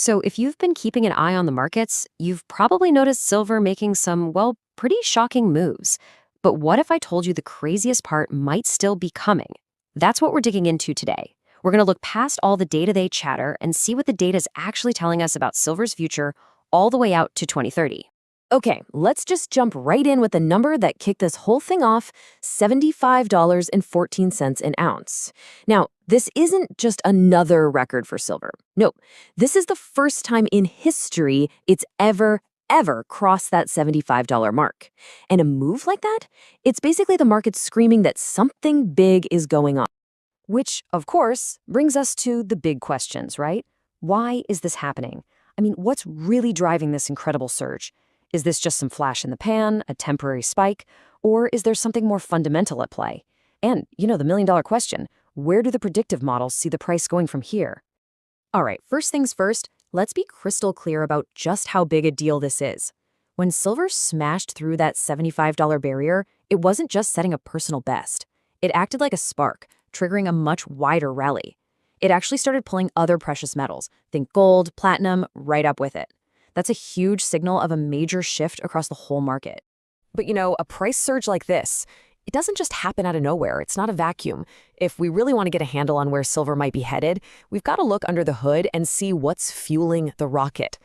So, if you've been keeping an eye on the markets, you've probably noticed silver making some, well, pretty shocking moves. But what if I told you the craziest part might still be coming? That's what we're digging into today. We're going to look past all the day-to-day chatter and see what the data is actually telling us about silver's future all the way out to 2030. Okay, let's just jump right in with the number that kicked this whole thing off, $75.14 an ounce. Now, this isn't just another record for silver. No, this is the first time in history it's ever crossed that $75 mark. And a move like that, it's basically the market screaming that something big is going on. Which, of course, brings us to the big questions, right? Why is this happening? I mean, what's really driving this incredible surge? Is this just some flash in the pan, a temporary spike, or is there something more fundamental at play? And, the million-dollar question, where do the predictive models see the price going from here? All right, first things first, let's be crystal clear about just how big a deal this is. When silver smashed through that $75 barrier, it wasn't just setting a personal best. It acted like a spark, triggering a much wider rally. It actually started pulling other precious metals, think gold, platinum, right up with it. That's a huge signal of a major shift across the whole market. But a price surge like this, it doesn't just happen out of nowhere. It's not a vacuum. If we really want to get a handle on where silver might be headed, we've got to look under the hood and see what's fueling the rocket.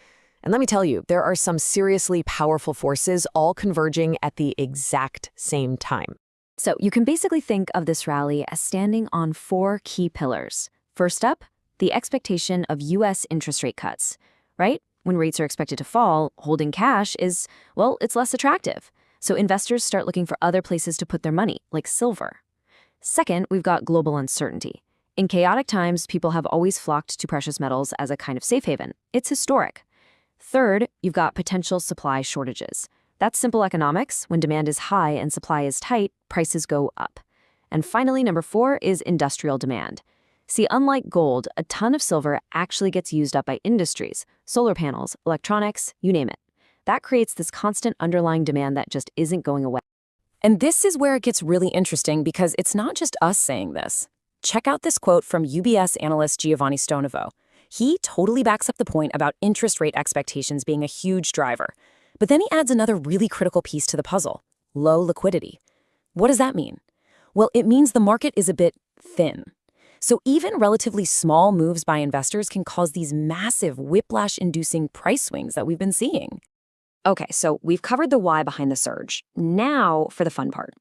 And let me tell you, there are some seriously powerful forces all converging at the exact same time. So you can basically think of this rally as standing on four key pillars. First up, the expectation of U.S. interest rate cuts, right? When rates are expected to fall, holding cash is, well, it's less attractive. So investors start looking for other places to put their money, like silver. Second, we've got global uncertainty. In chaotic times, people have always flocked to precious metals as a kind of safe haven. It's historic. Third, you've got potential supply shortages. That's simple economics. When demand is high and supply is tight, prices go up. And finally, number four is industrial demand. See, unlike gold, a ton of silver actually gets used up by industries, solar panels, electronics, you name it. That creates this constant underlying demand that just isn't going away. And this is where it gets really interesting because it's not just us saying this. Check out this quote from UBS analyst Giovanni Stonovo. He totally backs up the point about interest rate expectations being a huge driver. But then he adds another really critical piece to the puzzle: low liquidity. What does that mean? Well, it means the market is a bit thin. So even relatively small moves by investors can cause these massive whiplash-inducing price swings that we've been seeing. Okay, so we've covered the why behind the surge. Now for the fun part.